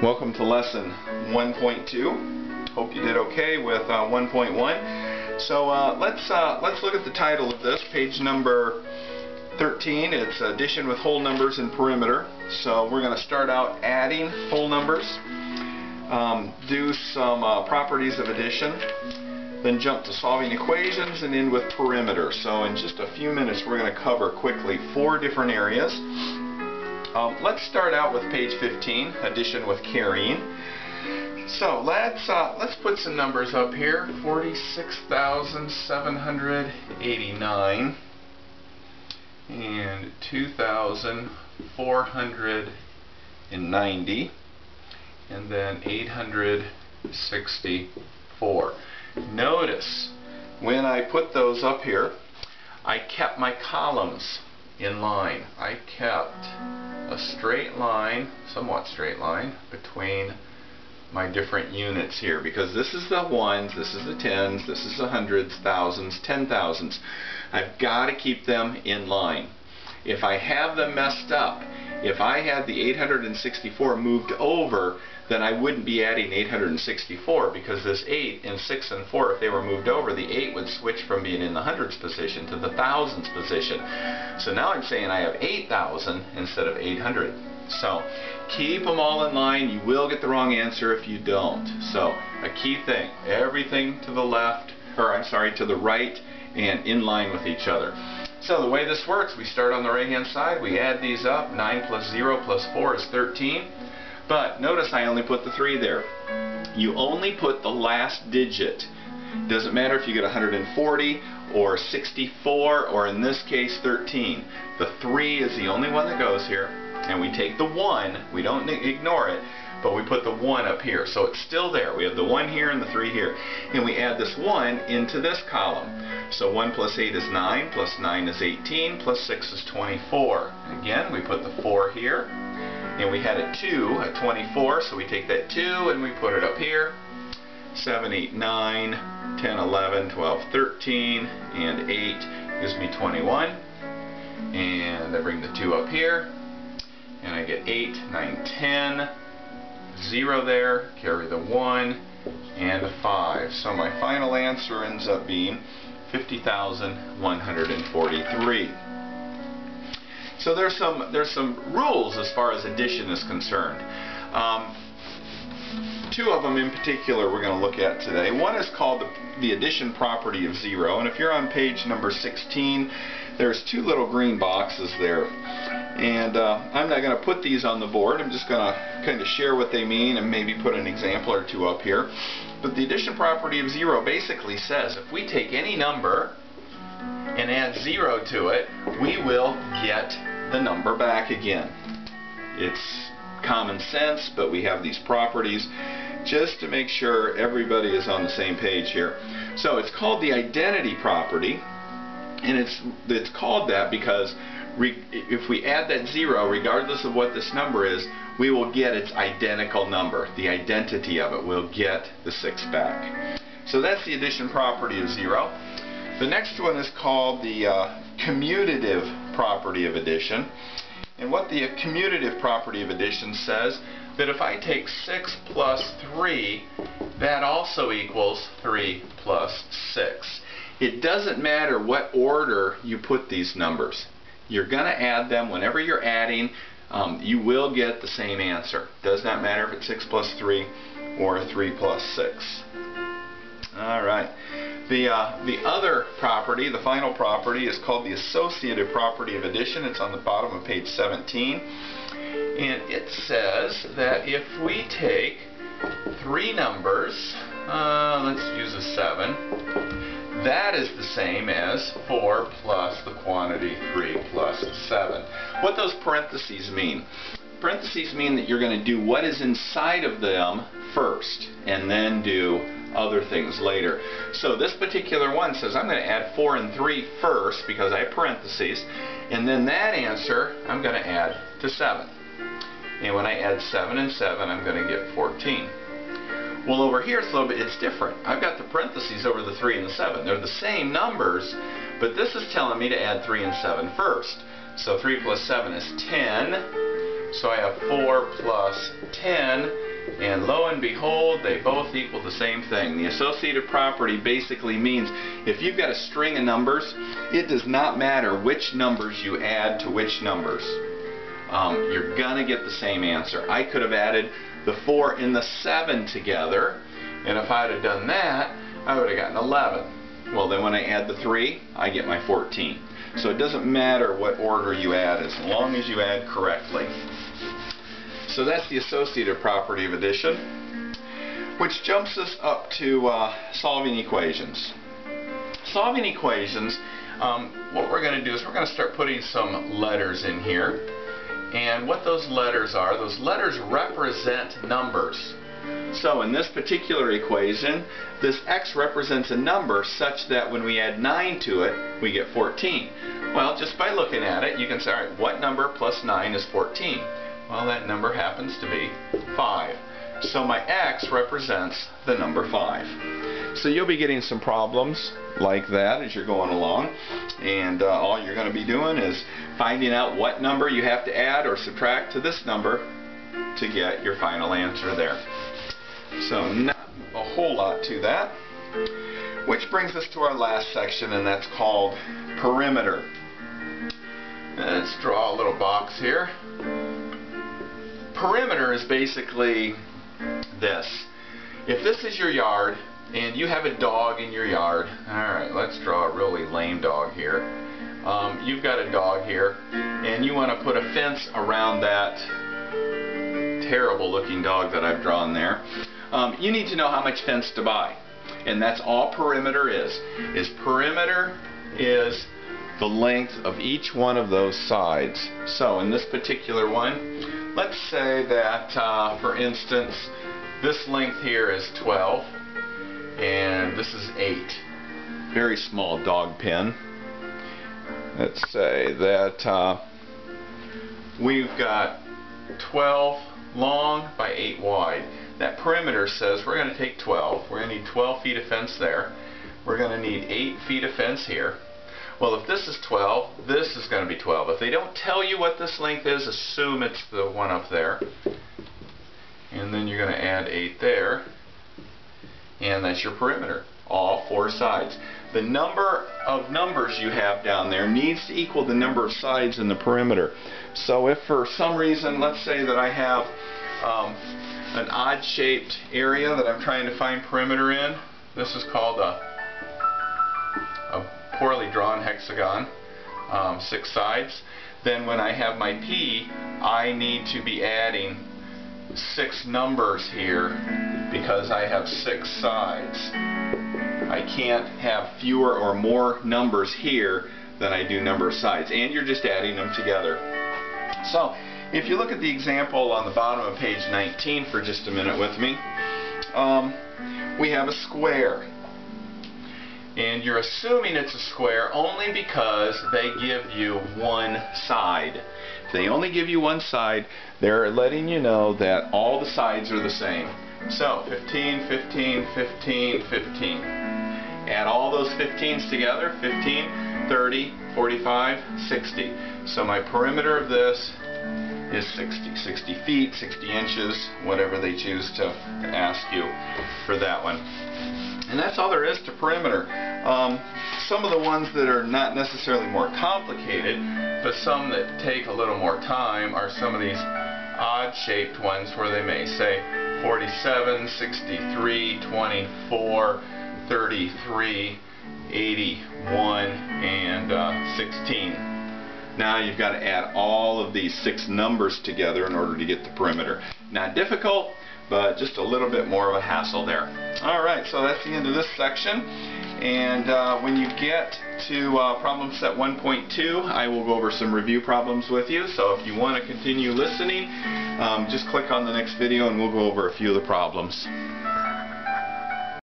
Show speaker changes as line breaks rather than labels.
Welcome to lesson 1.2. Hope you did okay with 1.1. So let's look at the title of this, page number 13. It's addition with whole numbers and perimeter. So we're going to start out adding whole numbers, do some properties of addition, then jump to solving equations, and end with perimeter. So in just a few minutes we're going to cover quickly 4 different areas. Let's start out with page 15, addition with carrying. So let's put some numbers up here. 46,789 and 2,490 and then 864. Notice when I put those up here, I kept my columns in line. I kept a straight line, somewhat straight line, between my different units here, because this is the ones, this is the tens, this is the hundreds, thousands, 10,000s. I've got to keep them in line. If I have them messed up, if I had the 864 moved over, then I wouldn't be adding 864, because this 8 and 6 and 4, if they were moved over, the 8 would switch from being in the hundreds position to the thousands position. So now I'm saying I have 8,000 instead of 800. So keep them all in line. You will get the wrong answer if you don't. So a key thing, everything to the left, or I'm sorry, to the right and in line with each other. So the way this works, we start on the right hand side, we add these up. 9 plus 0 plus 4 is 13. But notice I only put the 3 there. You only put the last digit. Doesn't matter if you get 140 or 64 or in this case 13. The 3 is the only one that goes here. And we take the 1, we don't ignore it, but we put the 1 up here. So it's still there. We have the 1 here and the 3 here. And we add this 1 into this column. So 1 plus 8 is 9, plus 9 is 18, plus 6 is 24. Again, we put the 4 here. And we had a 2, a 24, so we take that 2 and we put it up here. 7, 8, 9, 10, 11, 12, 13, and 8 gives me 21. And I bring the 2 up here, and I get 8, 9, 10, 0 there, carry the 1, and a 5. So my final answer ends up being 50,143. So there's some rules as far as addition is concerned. 2 of them in particular we're going to look at today. One is called the addition property of 0, and if you're on page number 16, there's 2 little green boxes there. And I'm not going to put these on the board. I'm just going to kind of share what they mean and maybe put an example or 2 up here. But the addition property of 0 basically says if we take any number and add 0 to it, we will get the number back again. It's common sense, but we have these properties just to make sure everybody is on the same page here. So it's called the identity property, and it's called that because if we add that 0, regardless of what this number is, we will get its identical number, the identity of it. We'll get the 6 back. So that's the addition property of 0. The next one is called the commutative property of addition. And what the commutative property of addition says, that if I take 6 plus 3, that also equals 3 plus 6. It doesn't matter what order you put these numbers. You're going to add them. Whenever you're adding, you will get the same answer. Does not matter if it's 6 plus 3 or 3 plus 6. Alright. The other property, the final property, is called the associative property of addition. It's on the bottom of page 17. And it says that if we take 3 numbers, let's use a 7, that is the same as 4 plus the quantity 3 plus 7. What those parentheses mean? Parentheses mean that you're going to do what is inside of them first, and then do other things later. So this particular one says I'm going to add 4 and 3 first because I have parentheses, and then that answer I'm going to add to 7. And when I add 7 and 7, I'm going to get 14. Well, over here it's different. I've got the parentheses over the 3 and the 7. They're the same numbers, but this is telling me to add 3 and 7 first. So 3 plus 7 is 10. So I have 4 plus 10 And lo and behold, they both equal the same thing. The associative property basically means if you've got a string of numbers, it does not matter which numbers you add to which numbers. You're going to get the same answer. I could have added the 4 and the 7 together, and if I'd have done that, I would have gotten 11. Well, then when I add the 3, I get my 14. So it doesn't matter what order you add as long as you add correctly. So that's the associative property of addition, which jumps us up to solving equations. Solving equations, what we're going to do is we're going to start putting some letters in here. And what those letters represent numbers. So in this particular equation, this x represents a number such that when we add 9 to it, we get 14. Well, just by looking at it, you can say, all right, what number plus 9 is 14? Well, that number happens to be 5. So my x represents the number 5. So you'll be getting some problems like that as you're going along, and all you're going to be doing is finding out what number you have to add or subtract to this number to get your final answer there. So not a whole lot to that, which brings us to our last section, and that's called perimeter. Let's draw a little box here. Perimeter is basically this. If this is your yard and you have a dog in your yard, alright, let's draw a really lame dog here. You've got a dog here and you want to put a fence around that terrible looking dog that I've drawn there. You need to know how much fence to buy, and that's all perimeter is. Perimeter is the length of each one of those sides. So in this particular one, let's say that for instance this length here is 12 and this is 8. Very small dog pen. Let's say that we've got 12 long by 8 wide. That perimeter says we're going to take 12. We're going to need 12 feet of fence there. We're going to need 8 feet of fence here. Well, if this is 12, this is going to be 12. If they don't tell you what this length is, assume it's the one up there. And then you're going to add 8 there. And that's your perimeter, all 4 sides. The number of numbers you have down there needs to equal the number of sides in the perimeter. So if for some reason, let's say that I have an odd-shaped area that I'm trying to find perimeter in, this is called a poorly drawn hexagon, 6 sides, then when I have my P, I need to be adding 6 numbers here because I have 6 sides. I can't have fewer or more numbers here than I do number of sides, and you're just adding them together. So if you look at the example on the bottom of page 19 for just a minute with me, we have a square. And you're assuming it's a square only because they give you one side. If they only give you one side, they're letting you know that all the sides are the same. So 15, 15, 15, 15. Add all those 15s together, 15, 30, 45, 60. So my perimeter of this is 60 feet, 60 inches, whatever they choose to ask you for that one. And that's all there is to perimeter. Some of the ones that are not necessarily more complicated, but some that take a little more time are some of these odd-shaped ones where they may say 47, 63, 24, 33, 81, and 16. Now you've got to add all of these 6 numbers together in order to get the perimeter. Not difficult, but just a little bit more of a hassle there. Alright, so that's the end of this section. And when you get to problem set 1.2, I will go over some review problems with you. So if you want to continue listening, just click on the next video and we'll go over a few of the problems.